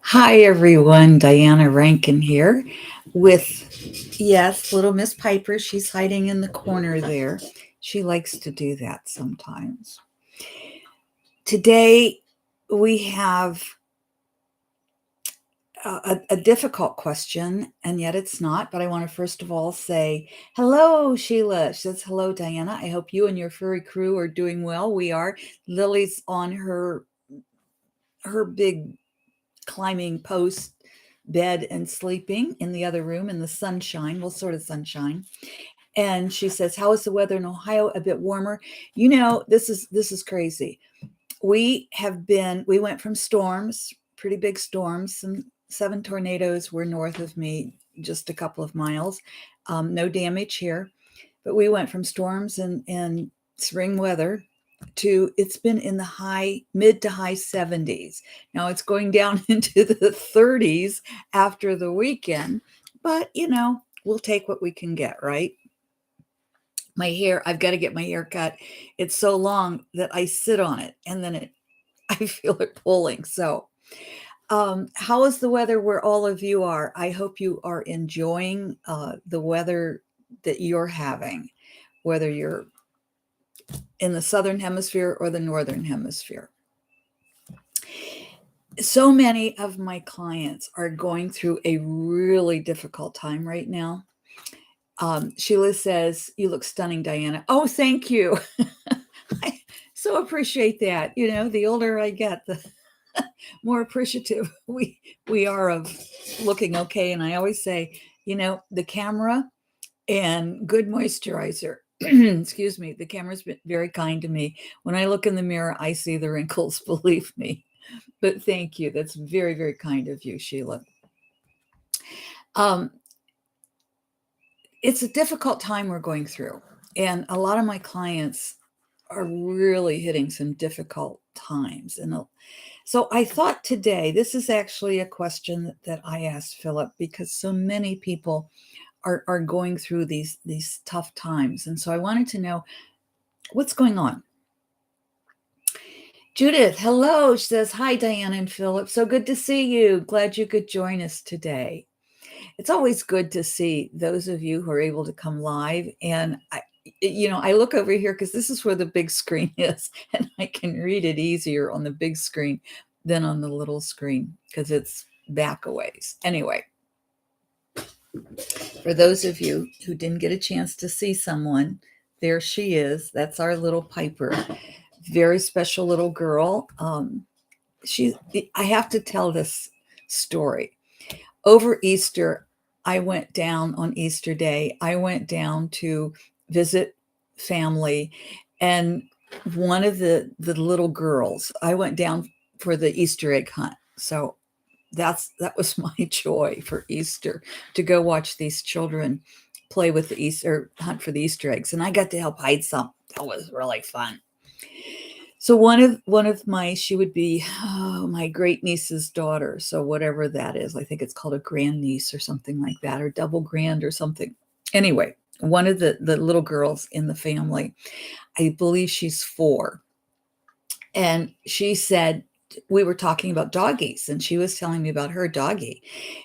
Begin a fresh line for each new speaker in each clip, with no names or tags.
Hi, everyone. Diana Rankin here with, yes, little Miss Piper. She's hiding in the corner there. She likes to do that sometimes. Today, we have a difficult question, and yet it's not. But I want to first of all say hello, Sheila. She says, hello, Diana. I hope you and your furry crew are doing well. We are. Lily's on her big climbing post bed and sleeping in the other room in the sunshine, well, sort of sunshine. And she says, how is the weather in Ohio? A bit warmer. This is crazy. We went from storms, pretty big storms. Some 7 tornadoes were north of me, just a couple of miles. No damage here, but we went from storms and spring weather to, it's been in the mid to high 70s. Now it's going down into the 30s after the weekend, but we'll take what we can get, right? My hair, I've got to get my hair cut. It's so long that I sit on it and then I feel it pulling. So, how is the weather where all of you are? I hope you are enjoying the weather that you're having, whether you're in the southern hemisphere or the northern hemisphere. So many of my clients are going through a really difficult time right now. Sheila says, you look stunning, Diana. Oh, thank you. I so appreciate that. The older I get, the more appreciative we are of looking okay. And I always say, the camera and good moisturizer. Excuse me, the camera's been very kind to me. When I look in the mirror, I see the wrinkles, believe me. But thank you. That's very, very kind of you, Sheila. It's a difficult time we're going through. And a lot of my clients are really hitting some difficult times. And so I thought today, this is actually a question that I asked Phillip because so many people are going through these tough times. And so I wanted to know what's going on. Judith, hello. She says, hi, Diana and Phillip. So good to see you. Glad you could join us today. It's always good to see those of you who are able to come live. And I look over here because this is where the big screen is, and I can read it easier on the big screen than on the little screen because it's back a ways. Anyway, for those of you who didn't get a chance to see someone, there she is. That's our little Piper. Very special little girl. I have to tell this story. Over Easter, I went down on Easter Day. I went down to visit family, and one of the little girls, I went down for the Easter egg hunt. So that was my joy for Easter, to go watch these children play with the Easter, hunt for the Easter eggs, and I got to help hide some. That was really fun. So one of my, she would be my great niece's daughter. So whatever that is, I think it's called a grand niece or something like that, or double grand or something. Anyway, one of the little girls in the family, I believe she's 4. And she said, we were talking about doggies, and she was telling me about her doggie.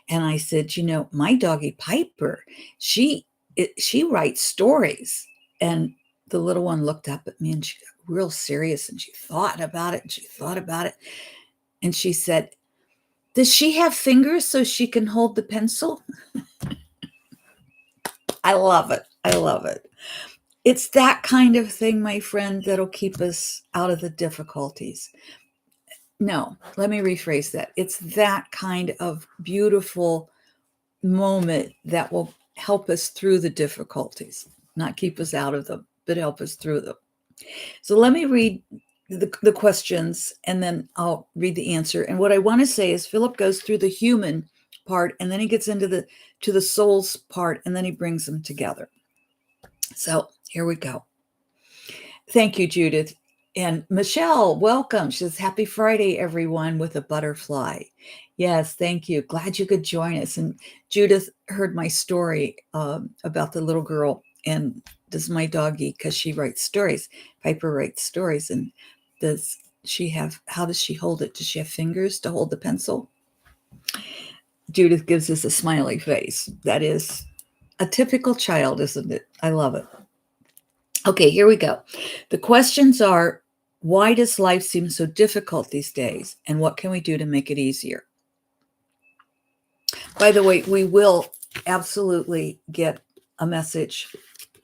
And I said, my doggie Piper, she writes stories. And the little one looked up at me and she got real serious, and she thought about it and she thought about it. And she said, does she have fingers so she can hold the pencil? I love it. I love it. It's that kind of thing, my friend, that'll keep us out of the difficulties. No, let me rephrase that. It's that kind of beautiful moment that will help us through the difficulties, not keep us out of them, but help us through them. So let me read the questions, and then I'll read the answer. And what I want to say is Phillip goes through the human part, and then he gets into the soul's part, and then he brings them together. So here we go. Thank you, Judith. And Michelle, welcome. She says, happy Friday, everyone, with a butterfly. Yes, thank you. Glad you could join us. And Judith heard my story about the little girl, and does my doggie, because she writes stories. Piper writes stories. And how does she hold it? Does she have fingers to hold the pencil? Judith gives us a smiley face. That is a typical child, isn't it? I love it. Okay, here we go. The questions are, why does life seem so difficult these days? And what can we do to make it easier? By the way, we will absolutely get a message.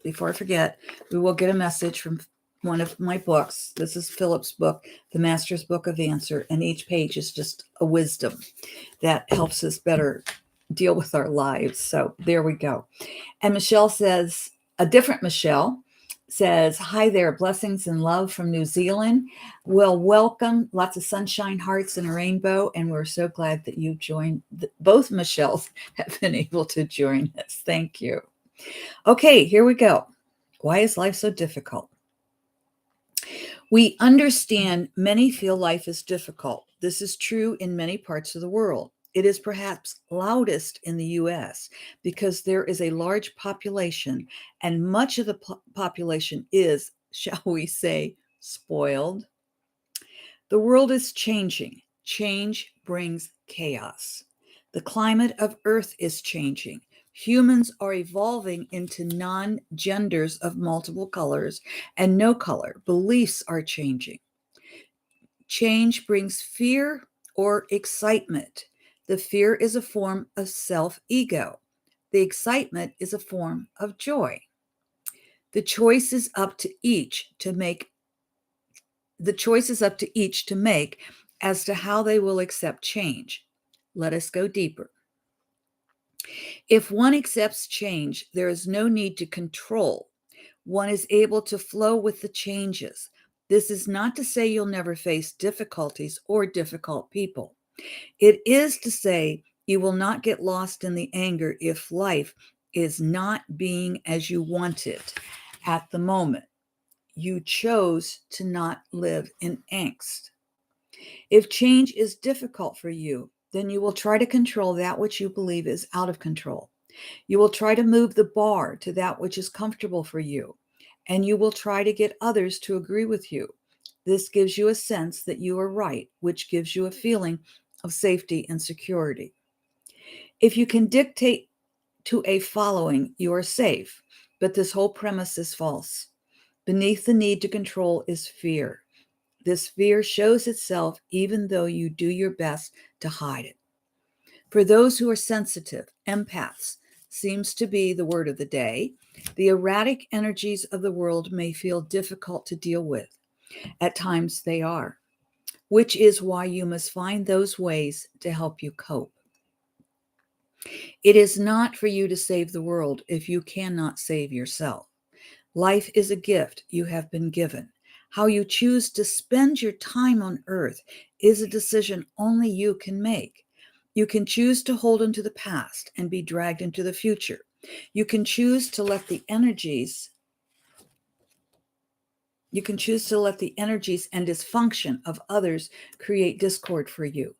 Before I forget, we will get a message from one of my books. This is Phillip's book, The Master's Book of Answer, and each page is just a wisdom that helps us better deal with our lives. So there we go. And Michelle says, a different Michelle says, hi there, blessings and love from New Zealand. Well, welcome, lots of sunshine, hearts, and a rainbow. And we're so glad that you joined. Both Michelles have been able to join us. Thank you. Okay, here we go. Why is life so difficult? We understand many feel life is difficult. This is true in many parts of the world. It is perhaps loudest in the US because there is a large population, and much of the population is, shall we say, spoiled. The world is changing. Change brings chaos. The climate of Earth is changing. Humans are evolving into non-genders of multiple colors and no color. Beliefs are changing. Change brings fear or excitement. The fear is a form of self-ego. The excitement is a form of joy. The choice is up to each to make as to how they will accept change. Let us go deeper. If one accepts change, there is no need to control. One is able to flow with the changes. This is not to say you'll never face difficulties or difficult people. It is to say you will not get lost in the anger if life is not being as you want it at the moment. You chose to not live in angst. If change is difficult for you, then you will try to control that which you believe is out of control. You will try to move the bar to that which is comfortable for you, and you will try to get others to agree with you. This gives you a sense that you are right, which gives you a feeling of safety and security. If you can dictate to a following, you are safe, but this whole premise is false. Beneath the need to control is fear. This fear shows itself even though you do your best to hide it. For those who are sensitive, empaths seems to be the word of the day. The erratic energies of the world may feel difficult to deal with. At times they are, which is why you must find those ways to help you cope. It is not for you to save the world if you cannot save yourself. Life is a gift you have been given. How you choose to spend your time on earth is a decision only you can make. You can choose to hold into the past and be dragged into the future. You can choose to let the energies and dysfunction of others create discord for you.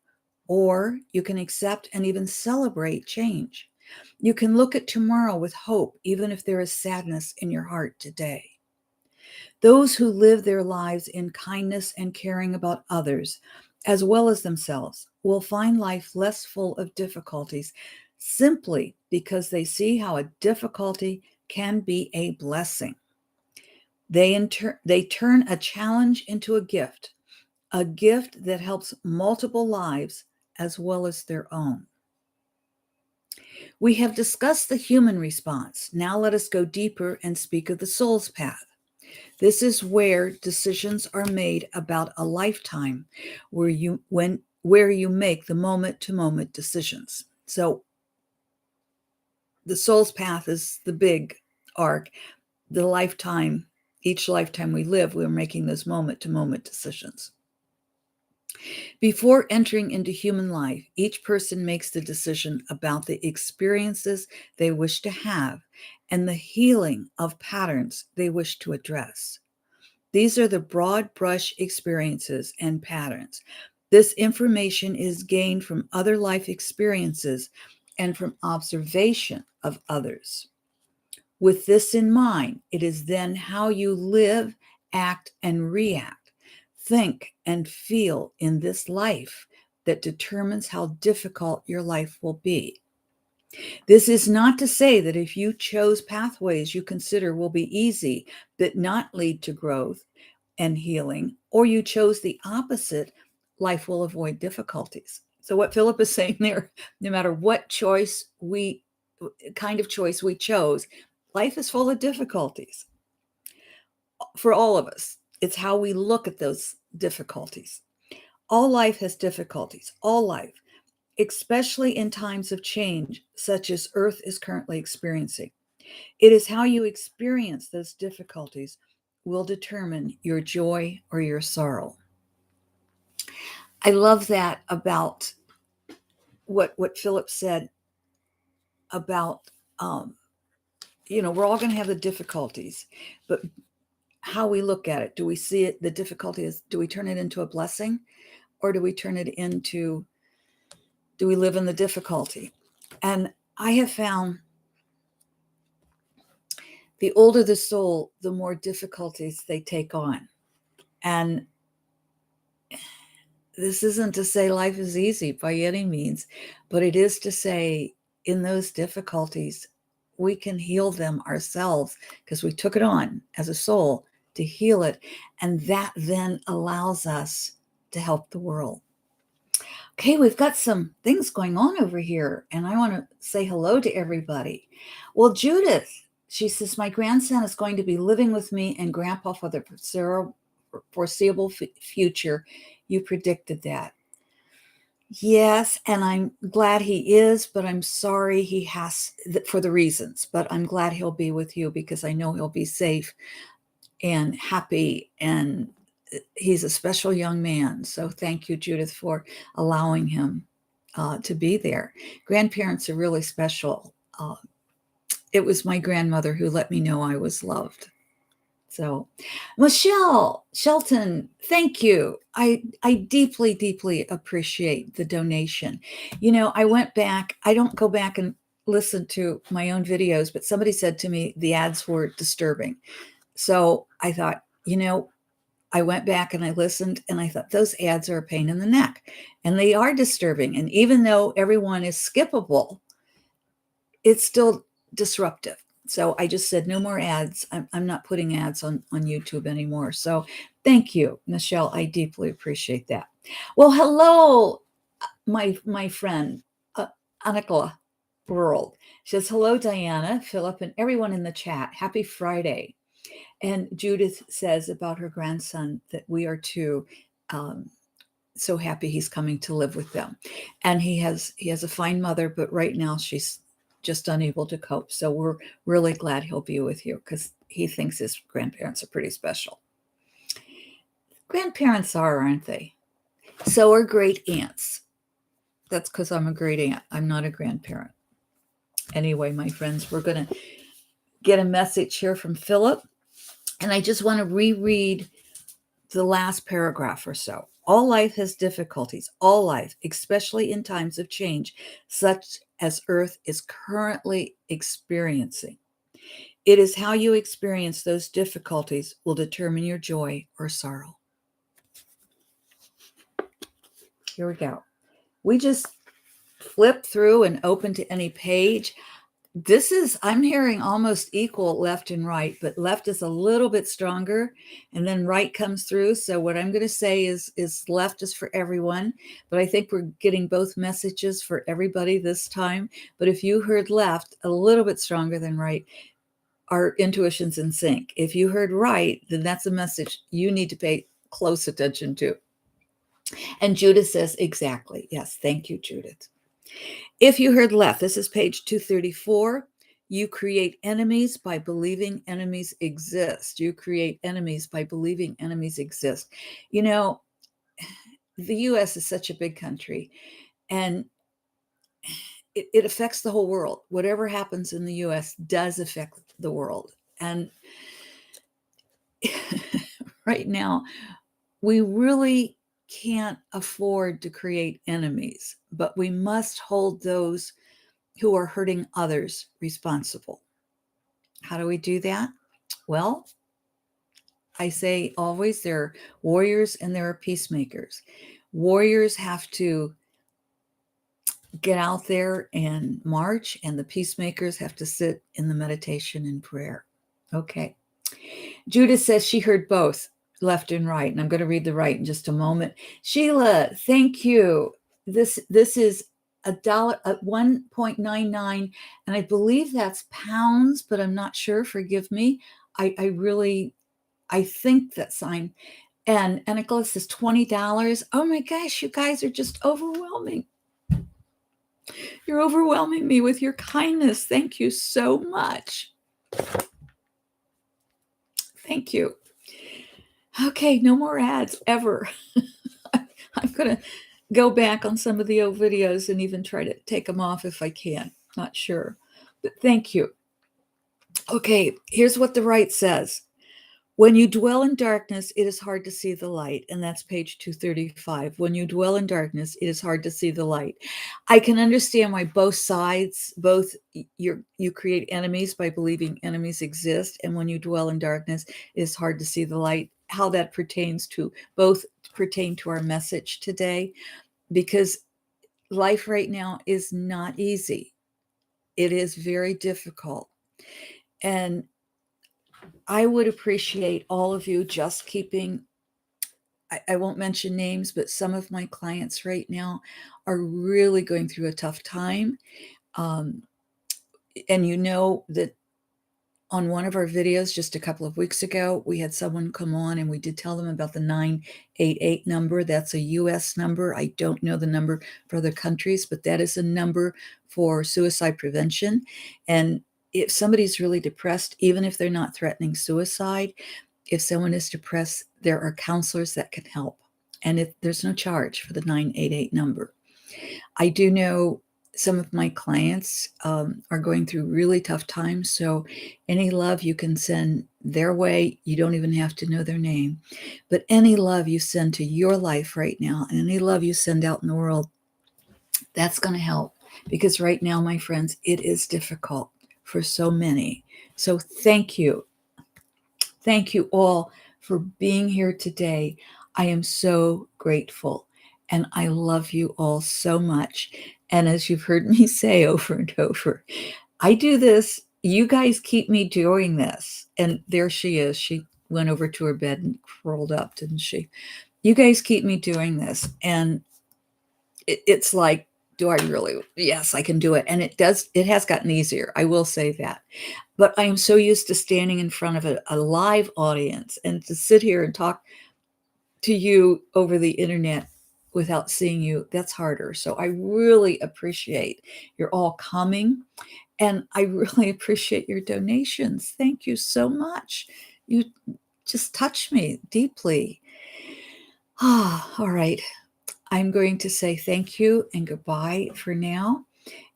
Or you can accept and even celebrate change. You can look at tomorrow with hope, even if there is sadness in your heart today. Those who live their lives in kindness and caring about others, as well as themselves, will find life less full of difficulties simply because they see how a difficulty can be a blessing. They turn a challenge into a gift that helps multiple lives as well as their own. We have discussed the human response. Now let us go deeper and speak of the soul's path. This is where decisions are made about a lifetime where you make the moment-to-moment decisions. So the soul's path is the big arc. Each lifetime we live, we're making those moment-to-moment decisions. Before entering into human life, each person makes the decision about the experiences they wish to have and the healing of patterns they wish to address. These are the broad brush experiences and patterns. This information is gained from other life experiences and from observation of others. With this in mind, it is then how you live, act, and react, think, and feel in this life that determines how difficult your life will be. This is not to say that if you chose pathways you consider will be easy but not lead to growth and healing, or you chose the opposite, life will avoid difficulties. So what Phillip is saying there, no matter what kind of choice we chose, life is full of difficulties for all of us. It's how we look at those difficulties. All life has difficulties, all life, especially in times of change, such as Earth is currently experiencing. It is how you experience those difficulties will determine your joy or your sorrow. I love that about what Phillip said about, we're all going to have the difficulties, but how we look at it, do we see it, the difficulty is, do we turn it into a blessing, or do we live in the difficulty? And I have found the older the soul, the more difficulties they take on. And this isn't to say life is easy by any means, but it is to say in those difficulties, we can heal them ourselves because we took it on as a soul to heal it. And that then allows us to help the world. Okay, we've got some things going on over here, and I want to say hello to everybody. Well, Judith, she says, my grandson is going to be living with me and Grandpa for the foreseeable future. You predicted that. Yes, and I'm glad he is, but I'm sorry he has, for the reasons, but I'm glad he'll be with you because I know he'll be safe and happy, and he's a special young man. So thank you, Judith, for allowing him to be there. Grandparents are really special. It was my grandmother who let me know I was loved. So, Michelle Shelton, thank you. I deeply, deeply appreciate the donation. I went back. I don't go back and listen to my own videos, but somebody said to me the ads were disturbing. So I thought, I went back and I listened and I thought those ads are a pain in the neck and they are disturbing. And even though everyone is skippable, it's still disruptive. So I just said, no more ads. I'm not putting ads on YouTube anymore. So thank you, Michelle. I deeply appreciate that. Well, hello, my friend, Anikola World. She says, hello, Diana, Phillip, and everyone in the chat. Happy Friday. And Judith says about her grandson that we are too so happy he's coming to live with them. And he has a fine mother, but right now she's just unable to cope. So we're really glad he'll be with you because he thinks his grandparents are pretty special. Grandparents are, aren't they? So are great aunts. That's because I'm a great aunt. I'm not a grandparent. Anyway, my friends, we're going to get a message here from Phillip. And I just want to reread the last paragraph or so. All life has difficulties, all life, especially in times of change, such as Earth is currently experiencing. It is how you experience those difficulties will determine your joy or sorrow. Here we go. We just flip through and open to any page. I'm hearing almost equal left and right, but left is a little bit stronger and then right comes through. So what I'm going to say is left is for everyone, but I think we're getting both messages for everybody this time. But if you heard left a little bit stronger than right, our intuition's in sync. If you heard right, then that's a message you need to pay close attention to. And Judith says, exactly. Yes. Thank you, Judith. If you heard left, this is page 234. You create enemies by believing enemies exist. You create enemies by believing enemies exist. The U.S. is such a big country, and it affects the whole world. Whatever happens in the U.S. does affect the world. And right now, we really can't afford to create enemies, but we must hold those who are hurting others responsible. How do we do that? Well, I say always there are warriors and there are peacemakers. warriors have to get out there and march, and the peacemakers have to sit in the meditation and prayer. Okay. Judith says she heard both left and right, and I'm going to read the right in just a moment. Sheila, thank you. This is $1 at 1.99, and I believe that's pounds, but I'm not sure. Forgive me. I think that sign. And Nicholas says $20. Oh my gosh, you guys are just overwhelming. You're overwhelming me with your kindness. Thank you so much. Thank you. Okay, no more ads ever. I'm going to go back on some of the old videos and even try to take them off if I can. Not sure. But thank you. Okay, here's what the right says. When you dwell in darkness, it is hard to see the light. And that's page 235. When you dwell in darkness, it is hard to see the light. I can understand why both sides, you create enemies by believing enemies exist. And when you dwell in darkness, it is hard to see the light. How that pertains to both pertain to our message today, because life right now is not easy. It is very difficult. And I would appreciate all of you just keeping, I won't mention names, but some of my clients right now are really going through a tough time. And you know that on one of our videos just a couple of weeks ago, we had someone come on and we did tell them about the 988 number. That's a US number. I don't know the number for other countries, but that is a number for suicide prevention. And if somebody's really depressed, even if they're not threatening suicide, if someone is depressed, there are counselors that can help. And there's no charge for the 988 number. I do know some of my clients are going through really tough times. So any love you can send their way, you don't even have to know their name, but any love you send to your life right now, and any love you send out in the world, that's going to help. Because right now, my friends, it is difficult for so many. So thank you. Thank you all for being here today. I am so grateful, and I love you all so much. And as you've heard me say over and over, I do this. You guys keep me doing this. And there she is. She went over to her bed and curled up, didn't she? You guys keep me doing this. And it's like, do I really? Yes, I can do it. And it has gotten easier. I will say that. But I am so used to standing in front of a live audience, and to sit here and talk to you over the internet without seeing you, that's harder. So I really appreciate you're all coming, and I really appreciate your donations. Thank you so much. You just touch me deeply. All right. I'm going to say thank you and goodbye for now,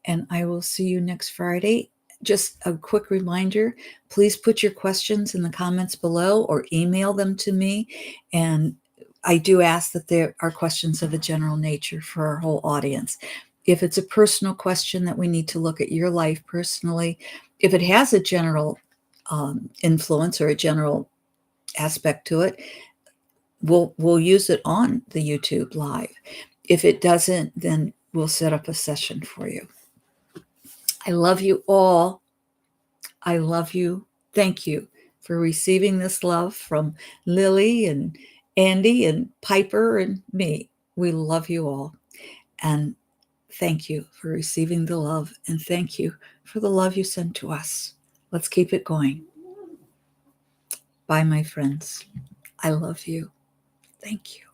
and I will see you next Friday. Just a quick reminder, please put your questions in the comments below or email them to me. And I do ask that there are questions of a general nature for our whole audience. If it's a personal question that we need to look at your life personally, if it has a general influence or a general aspect to it, we'll use it on the YouTube live. If it doesn't, then we'll set up a session for you. I love you all. I love you. Thank you for receiving this love from Lily and Andy and Piper and me. We love you all. And thank you for receiving the love. And thank you for the love you send to us. Let's keep it going. Bye, my friends. I love you. Thank you.